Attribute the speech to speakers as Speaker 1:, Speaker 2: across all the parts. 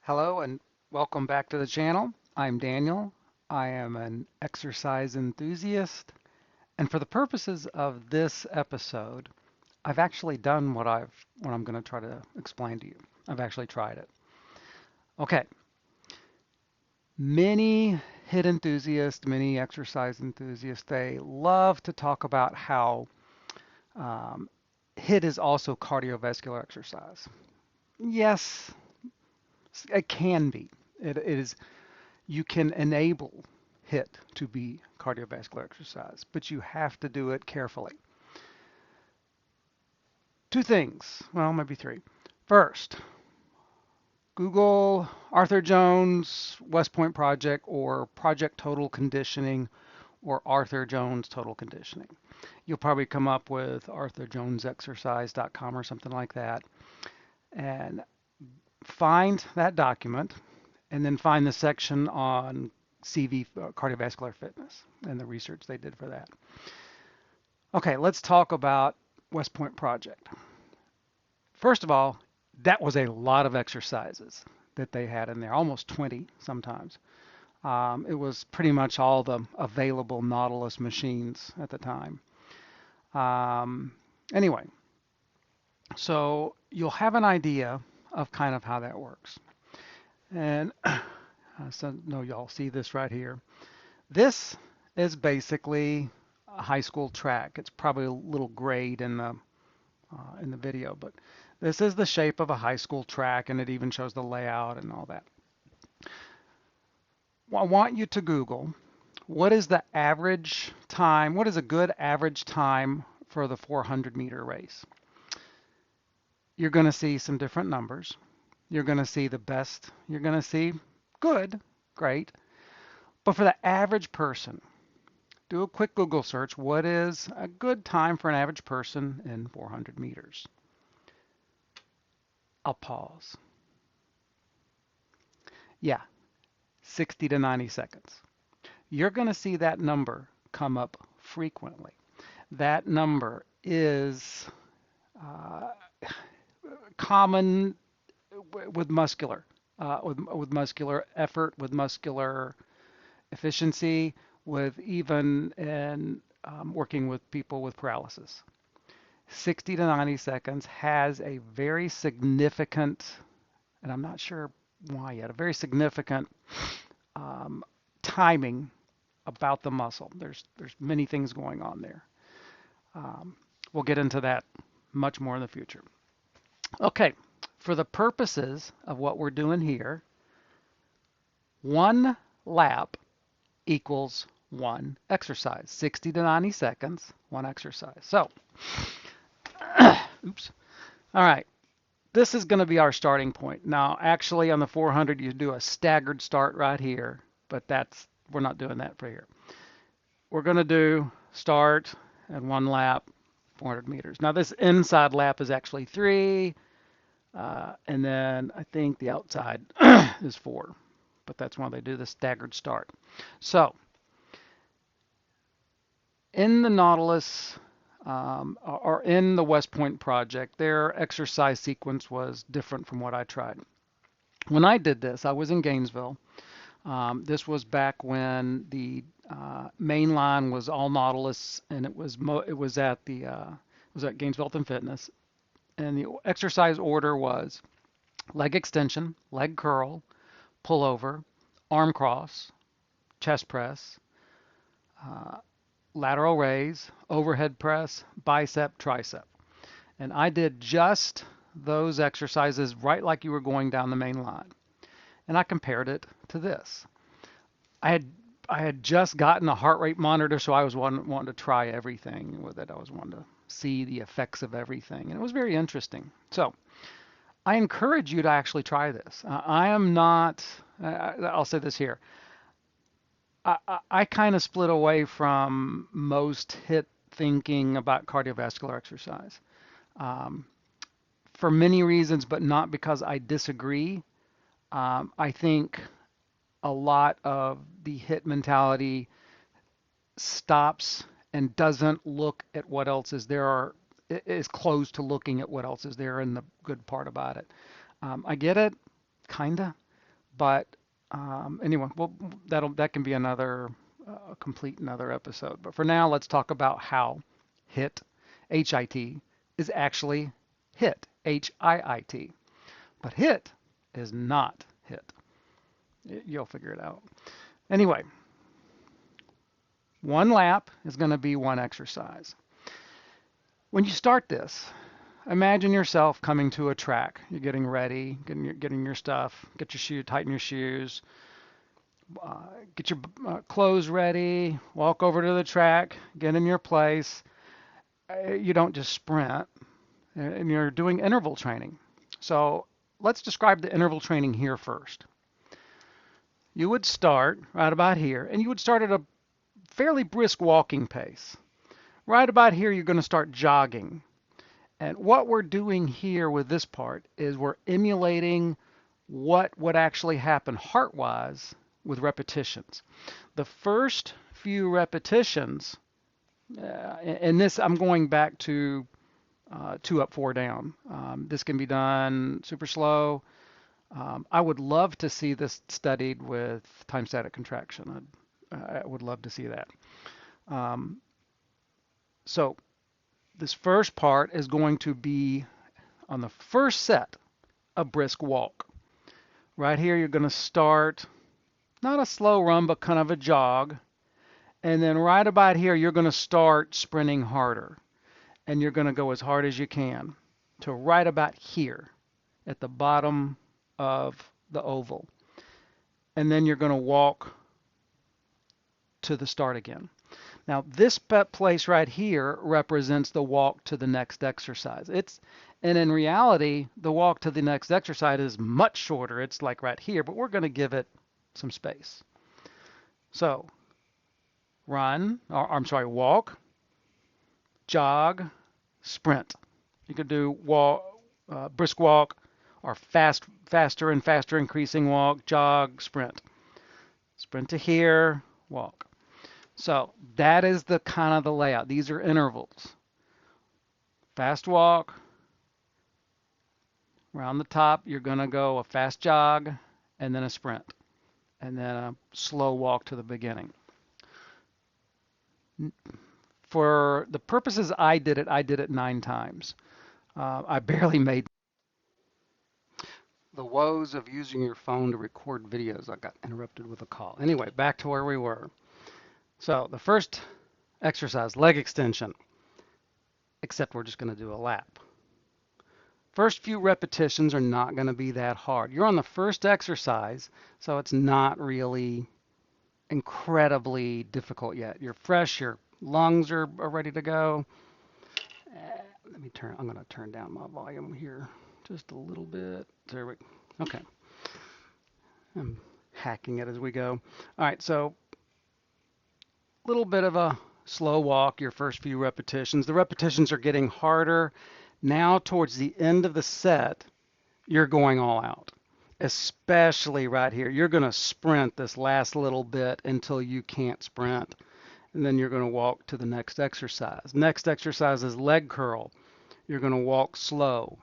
Speaker 1: Hello and welcome back to the channel. I'm Daniel. I am an exercise enthusiast, and for the purposes of this episode, I've actually done what I'm going to try to explain to you. I've actually tried it. Okay, many HIIT enthusiasts, many exercise enthusiasts, they love to talk about how um, HIIT is also cardiovascular exercise. Yes, it can be. It is. You can enable HIIT to be cardiovascular exercise, but you have to do it carefully. Two things, well, maybe three. First, Google Arthur Jones West Point Project or Project Total Conditioning or Arthur Jones Total Conditioning. You'll probably come up with arthurjonesexercise.com or something like that. And find that document and then find the section on CV, cardiovascular fitness, and the research they did for that. Okay, let's talk about West Point Project. First of all, that was a lot of exercises that they had in there, almost 20 sometimes. It was pretty much all the available Nautilus machines at the time. Um, anyway, so you'll have an idea of kind of how that works. And so no, y'all see this right here. This is basically a high school track. It's probably a little grayed in the video, but this is the shape of a high school track, and it even shows the layout and all that. Well, I want you to Google what is the average time, what is a good average time for the 400-meter race. You're going to see some different numbers. You're going to see the best. You're going to see good, great. But for the average person, do a quick Google search. What is a good time for an average person in 400 meters? I'll pause. Yeah, 60 to 90 seconds. You're going to see that number come up frequently. That number is uh, common with with muscular effort, with muscular efficiency, with even in working with people with paralysis. 60 to 90 seconds has a very significant, and I'm not sure why yet, a very significant um, timing about the muscle. There's many things going on there. Um, we'll get into that much more in the future. Okay, for the purposes of what we're doing here, one lap equals one exercise. 60 to 90 seconds, one exercise. So, oops. All right, this is going to be our starting point. Now, actually, on the 400, you do a staggered start right here, but we're not doing that for here. We're going to do start and one lap, 400 meters. Now, this inside lap is actually 3, and then I think the outside is 4, but that's why they do the staggered start. So, in the Nautilus or in the West Point project, their exercise sequence was different from what I tried. When I did this, I was in Gainesville. This was back when the main line was all Nautilus, and it was at Gainesville Health and Fitness, and the exercise order was leg extension, leg curl, pullover, arm cross, chest press, uh, lateral raise, overhead press, bicep, tricep. And I did just those exercises right like you were going down the main line. And I compared it to this. I had I had just gotten a heart rate monitor, so I was wanting to try everything with it. I was wanting to see the effects of everything, and it was very interesting. So I encourage you to actually try this. I am not, I'll say this here. I kind of split away from most HIIT thinking about cardiovascular exercise um, for many reasons, but not because I disagree. I think a lot of the HIIT mentality stops and doesn't look at what else is there or is close to looking at what else is there in the good part about it. I get it, kinda. But anyway, well, that can be another complete another episode. But for now, let's talk about how HIT is actually HIT. But HIT is not HIT. You'll figure it out. Anyway, one lap is going to be one exercise. When you start this, imagine yourself coming to a track. You're getting ready, getting your stuff, get your shoe, tighten your shoes, get your clothes ready, walk over to the track, get in your place. You don't just sprint, and you're doing interval training. So let's describe the interval training here first. You would start right about here, and you would start at a fairly brisk walking pace. Right about here, you're going to start jogging. And what we're doing here with this part is we're emulating what would actually happen heart-wise with repetitions. The first few repetitions, and this I'm going back to 2 up, 4 down. This can be done super slow. I would love to see this studied with time static contraction. I would love to see that. So this first part is going to be on the first set, a brisk walk. Right here, you're going to start not a slow run, but kind of a jog. And then right about here, you're going to start sprinting harder. And you're going to go as hard as you can to right about here at the bottom of the oval. And then you're going to walk to the start again. Now, this place right here represents the walk to the next exercise. And in reality, the walk to the next exercise is much shorter. It's like right here, but we're going to give it some space. So, walk, jog, sprint. You could do brisk walk, or faster and faster increasing walk, jog, sprint. Sprint to here, walk. So that is the kind of the layout. These are intervals. Fast walk. Around the top, you're going to go a fast jog and then a sprint. And then a slow walk to the beginning. For the purposes I did it 9 times. I barely made the woes of using your phone to record videos. I got interrupted with a call. Anyway, back to where we were. So the first exercise, leg extension, except we're just going to do a lap. First few repetitions are not going to be that hard. You're on the first exercise, so it's not really incredibly difficult yet. You're fresh, your lungs are ready to go. I'm going to turn down my volume here just a little bit. There we go. Okay. I'm hacking it as we go. All right, so a little bit of a slow walk, your first few repetitions. The repetitions are getting harder. Now towards the end of the set, you're going all out, especially right here. You're going to sprint this last little bit until you can't sprint, and then you're going to walk to the next exercise. Next exercise is leg curl. You're going to walk slow,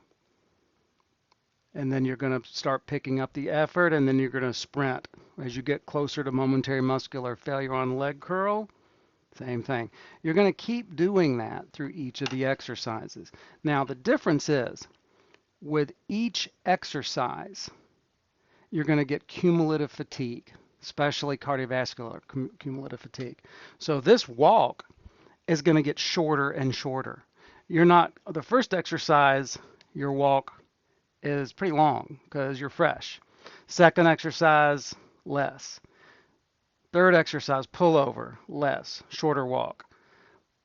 Speaker 1: and then you're going to start picking up the effort, and then you're going to sprint. As you get closer to momentary muscular failure on leg curl, same thing. You're going to keep doing that through each of the exercises. Now, the difference is, with each exercise, you're going to get cumulative fatigue, especially cardiovascular cumulative fatigue. So this walk is going to get shorter and shorter. The first exercise, your walk is pretty long because you're fresh. Second exercise, less. Third exercise, pull over, less, shorter walk.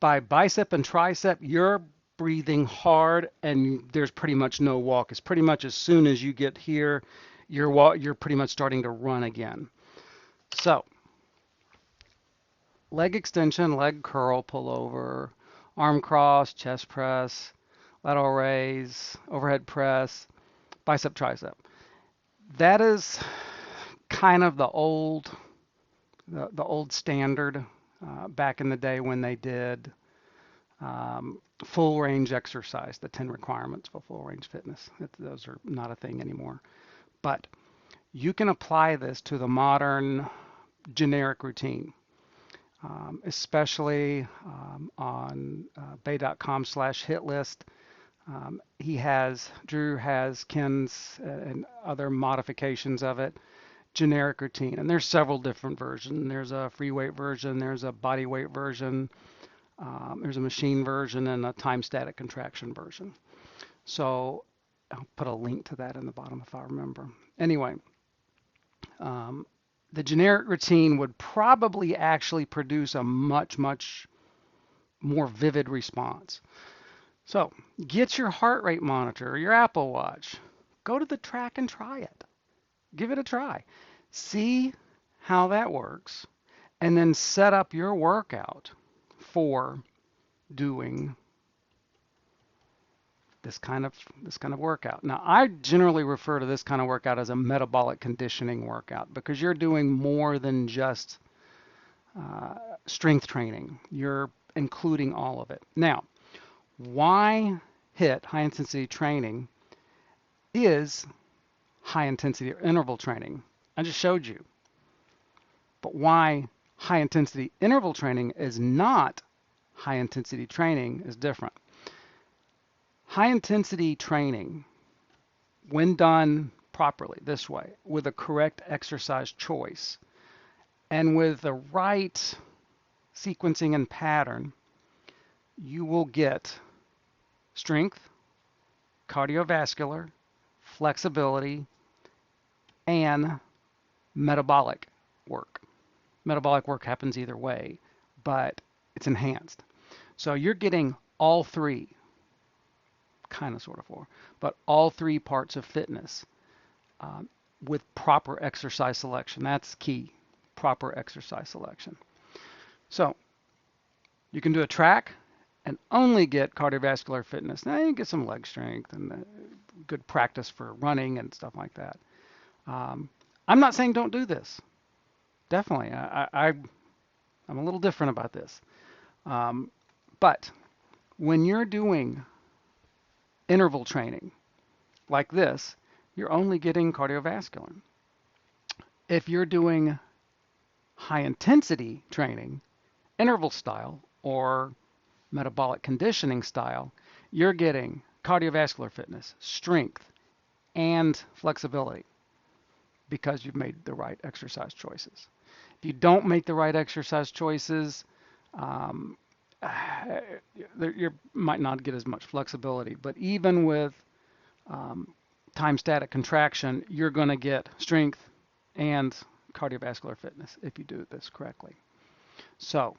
Speaker 1: By bicep and tricep, you're breathing hard and there's pretty much no walk. It's pretty much as soon as you get here, you're pretty much starting to run again. So, leg extension, leg curl, pull over, arm cross, chest press, lateral raise, overhead press, bicep, tricep. That is kind of the old standard back in the day when they did full range exercise, the 10 requirements for full range fitness. Those are not a thing anymore. But you can apply this to the modern generic routine, especially on bay.com/hit list. Drew has Ken's and other modifications of it, generic routine. And there's several different versions. There's a free weight version, there's a body weight version, there's a machine version, and a time static contraction version. So I'll put a link to that in the bottom if I remember. Anyway, the generic routine would probably actually produce a much, much more vivid response. So get your heart rate monitor or your Apple Watch. Go to the track and try it. Give it a try. See how that works, and then set up your workout for doing this kind of workout. Now, I generally refer to this kind of workout as a metabolic conditioning workout because you're doing more than just strength training. You're including all of it. Now, why HIIT, high intensity training, is high intensity interval training? I just showed you. But why high intensity interval training is not high intensity training is different. High intensity training, when done properly this way, with a correct exercise choice, and with the right sequencing and pattern, you will get strength, cardiovascular, flexibility, and metabolic work. Metabolic work happens either way, but it's enhanced. So you're getting all three, kind of, sort of, four, but all three parts of fitness with proper exercise selection. That's key, proper exercise selection. So you can do a track and only get cardiovascular fitness. Now you get some leg strength and good practice for running and stuff like that. I'm not saying don't do this. Definitely, I'm a little different about this. But when you're doing interval training like this, you're only getting cardiovascular. If you're doing high intensity training, interval style or metabolic conditioning style, you're getting cardiovascular fitness, strength, and flexibility because you've made the right exercise choices. If you don't make the right exercise choices, you might not get as much flexibility. But even with time static contraction, you're going to get strength and cardiovascular fitness if you do this correctly. So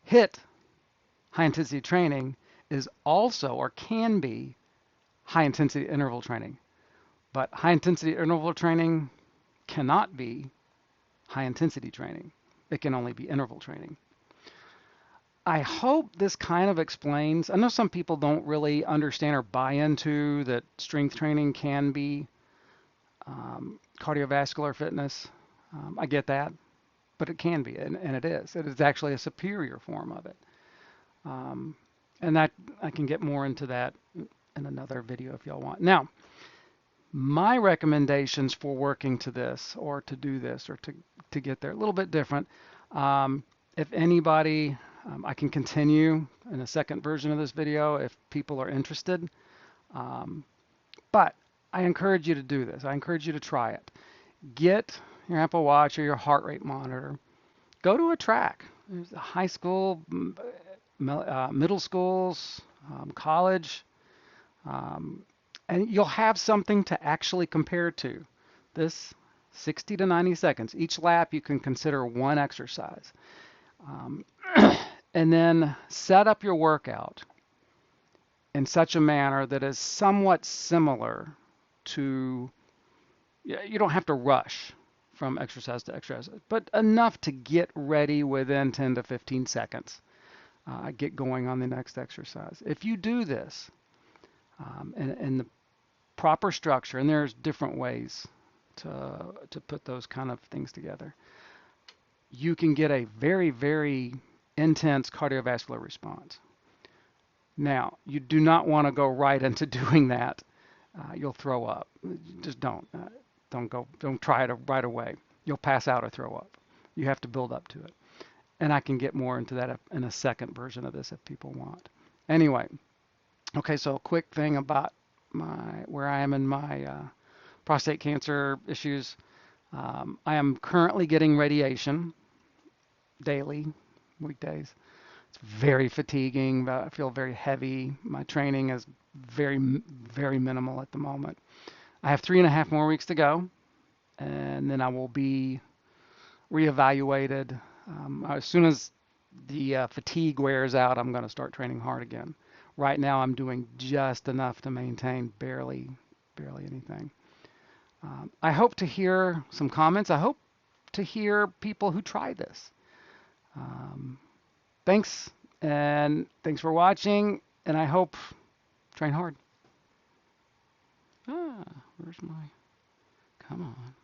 Speaker 1: HIIT, high intensity training, is also or can be high intensity interval training. But high intensity interval training cannot be high intensity training. It can only be interval training. I hope this kind of explains. I know some people don't really understand or buy into that strength training can be cardiovascular fitness. I get that, but it can be, and it is. It is actually a superior form of it. And that I can get more into that in another video if y'all want. Now, my recommendations for working to this or to do this or to get there, a little bit different. If anybody, I can continue in a second version of this video if people are interested. But I encourage you to do this. I encourage you to try it. Get your Apple Watch or your heart rate monitor. Go to a track. There's a high school, middle schools, college, and you'll have something to actually compare to. This 60 to 90 seconds. Each lap you can consider one exercise. And then set up your workout in such a manner that is somewhat similar to, you don't have to rush from exercise to exercise, but enough to get ready within 10 to 15 seconds. Get going on the next exercise. If you do this in the proper structure, and there's different ways to put those kind of things together, you can get a very, very intense cardiovascular response. Now, you do not want to go right into doing that. You'll throw up. Just don't. Don't try it right away. You'll pass out or throw up. You have to build up to it. And I can get more into that in a second version of this if people want. Anyway, okay, so a quick thing about where I am in my prostate cancer issues. I am currently getting radiation daily, weekdays. It's very fatiguing. I feel very heavy. My training is very minimal at the moment. I have 3.5 more weeks to go, and then I will be reevaluated. As soon as the fatigue wears out, I'm going to start training hard again. Right now, I'm doing just enough to maintain barely anything. I hope to hear some comments. I hope to hear people who try this. Um, thanks, and thanks for watching, and I hope train hard. Where's my, come on.